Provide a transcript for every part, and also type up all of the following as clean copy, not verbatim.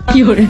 fiore,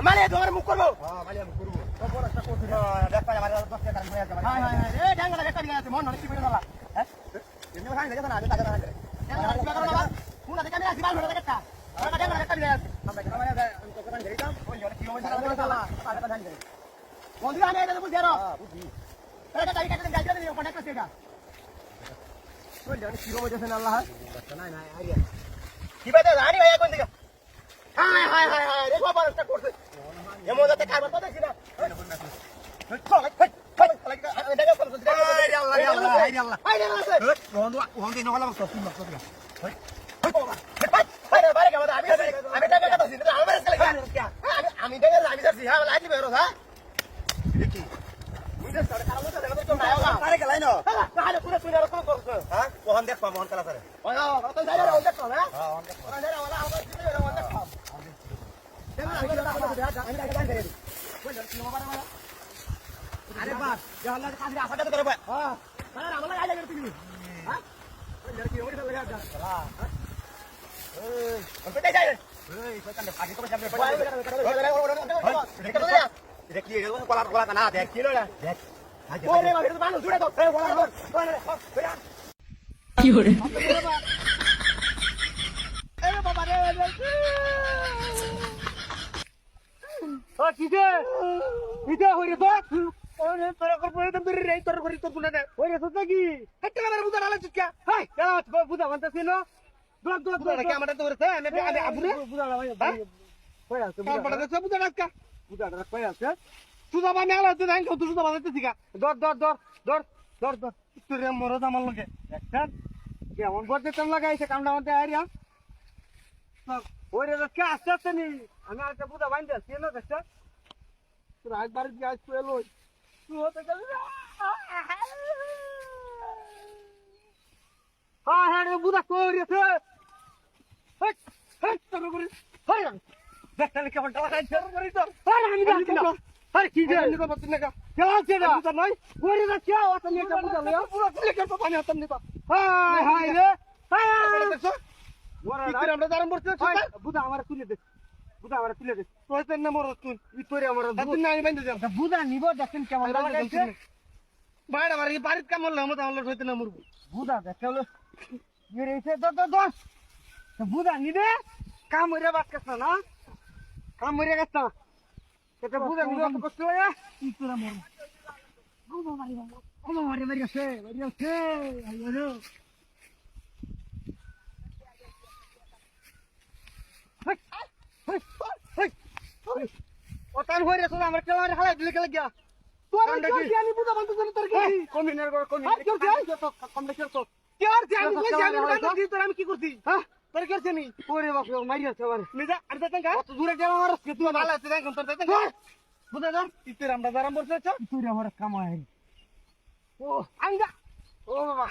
মানে তোমার মুখ করবো fiore, কেমন করতে তেল লাগাইছে কামটা মধ্যে আইরিয়া ওই রে কে আসতে আসতে নি আমি একটা বুঝা বাইন্দে আসছি না দেখছ তোর একবার কি আজ পেলো তুই হতে গেলি হ্যাঁ হ্যাঁ রে বুঝা করিয়েছে হেট হেট তোর করে হাই দেখতে কেমন টাকা খাইছে করি তো আরে আমি দেখছি না আরে কি যে নিকো বলছিস না কেমন আছে না বুঝা নাই ওই রে কে ওটা নিয়ে একটা বুঝা লয়া পুরো ফুলে কে পানি হতাম নিবা হাই হাই রে হাই দেখছ ওরা আমরা দাঁড়াম পড়ছে বুঝা আমার তুলে দে বুঝা আমার তুলে দে তোর না মর তুই ই তোরে আমার দুদিন না আমি বাইন্দে যাব বুঝা নিব দেখেন কেমন লাগাইছে বাইরে আমার এই বাড়ির কাম হলো আমরা আমার হইতে না মরবো বুঝা দেখলো ইয়ে রেছে দশ বুঝা নিবে কাম হইরা বাদ কাছ না কাম হইরা গেছ না এটা বুঝা নিবে তো কষ্ট হয় ই তোরা মর ও মারি গেছে আইয়ো ওটান হয়ে রে আমার কেলারে হালাই দিলে কেলা গিয়া তোর কি আমি বুঝা বলতে জানি তোর কি কমিনের গড় কমি কেউ যাই তো কম দেখছ তো কেয়ার যে আমি কই আমি বুঝা দিই তোর আমি কি করছি হ্যাঁ তোর কি করছিস নি ওরে বাপ মারি আছে আবার নিজা আর দেন কা কত দূরে গেল আমার তুই ভালো আছে দেন তোর দেন বুঝা যা ইতের আমরা দাঁড়াম বসে চ তুই আমার কামাই ও আইগা ও বাবা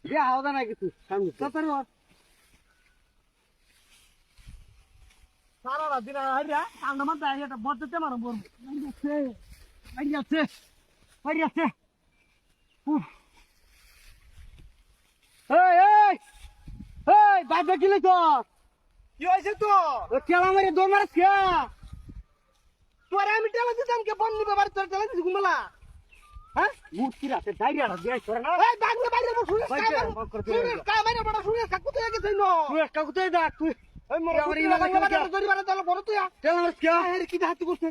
বিয়া হাওদা নাই কিছু সামনে তাড়াতাড়ি মার সারা রাত দিন আইরা আমরা মারতে আইরা একটা বদ্ধতে মারো বল আইয়াছে উফ এই এই এই বাইরে কি লইছ কি হয়েছে তো ও কেলা মারে দৌড় মারছ কে তোরে আমি টেলা দিতাম কে বন্নি বাবার তোর টেলা দিছি ঘুমালা হ্যাঁ মুটকি রাতে ডাইরিয়া দেয় তোরা না এই বাগলে বাইরে বসু কামারে বড় শুনে কাকু তো আগে তাই না তুই কাকু তুই দেখ তুই ওই মোর আমার ইলা লাগা ধরি বারে তাহলে বড় তুই কেলা মারছ কে আরে কি হাত করছে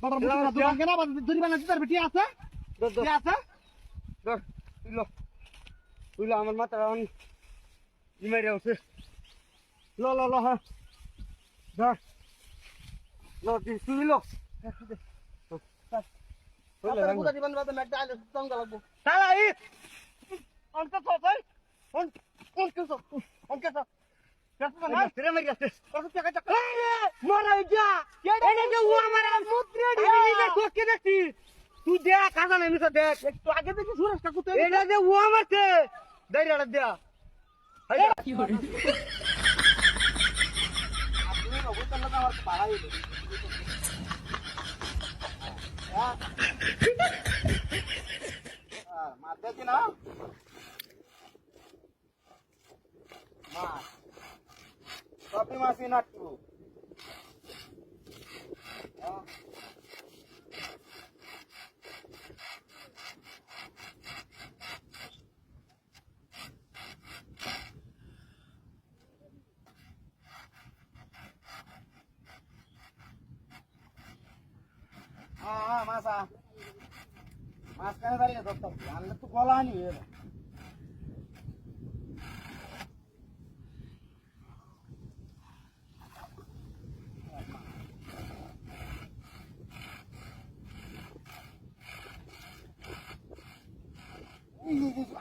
বড় বড় দোকান কেনা ধরি বানা দিতার বেটি আছে কি আছে ধর তুই লো আমার মাথা অন ইমাই রাউছে লো লো লো হ্যাঁ ধর লো তুই লো আপনার পুরা জীবন বাদে ম্যাকটা আইলে তঙ্গা লাগবো তালা ই অনকে তো তাই অনকে তো কেসা না তেরে মারি আছে কত টাকা টাকা মরা যা এটা যে ও আমার মুত্রে দিয়া আমি নিজে কোকে দেখছি তুই দেখ কাজা নেই তো দেখ একটু আগে দেখি সুরেশ কাকু তো এটা যে ও আমারছে দাইরাটা দেয়া কি হরে আপনি অবস্থা লাগা আমার পাড়াই মাছ দেখি না মাছ কপি মাছই নাটু মাছা মাছ কেন দাঁড়িয়ে ধরতাম আনলে তো গলা আনি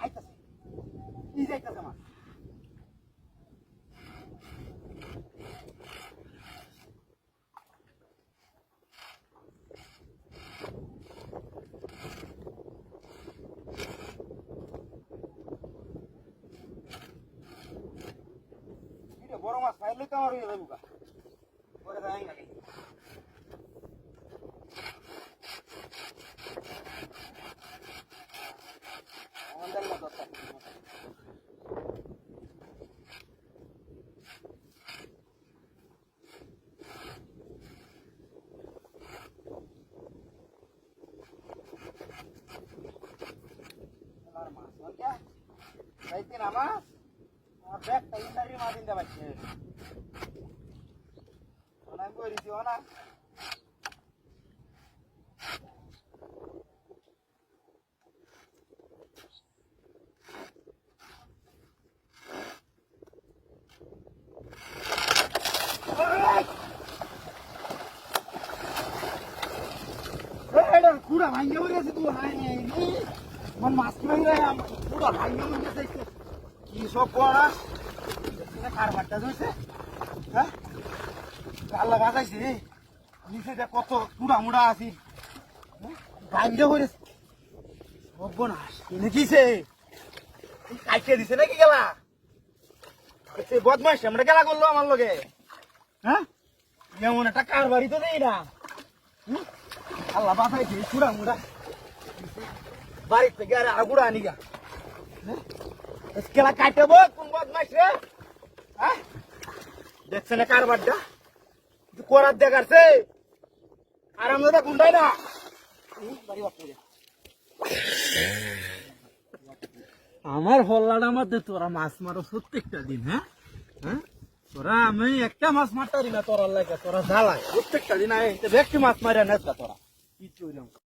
আইতাছে মাছ বড় মাছ খাইলে তো আমার হয়ে যাবে পরে যাই না আমাদের না দরকার মাছ যাইতে না মাছ আমার ব্যাগটা ইন্টারভিউ মা দিতে পারছে অনেক করেছি না পুরা ভাঙ্গে হয়ে গেছে তুই আমার মাছ কি ভাঙ্গে পুরা ভাঙ্গে হয়ে গেছে কি সব পড়া কারবারটা ধরছে হ্যাঁ আল্লাহ বাঁচাইছে নিচে দেখ কত পুরা মুড়া আছি ভাঙ্গে হয়ে সর্বনাশ এনে কিছে কাইকে দিছে নাকি গেলা বদমাইশ আমরা গেলা করলো আমার লগে হ্যাঁ এমন একটা কারবারই তো নেই না আল্লাহ বাঁচাইছে পুরা মুড়া বাড়ির থেকে আরে আগুড়া আনি গা কেলা কাটবো কোন বদমাইশ রে হ্যাঁ দেখছে না কারবারটা করার দেখাচ্ছে আর আমরা গুন্ডাই না আমার হল্লাটার মধ্যে তোরা মাছ মারো প্রত্যেকটা দিন হ্যাঁ হ্যাঁ তোরা আমি একটা মাছ মারতারি না তোরা লাগে তোরা জ্বালায় প্রত্যেকটা দিন ব্যক্তি মাছ মারিয়া নেতা তোরা কি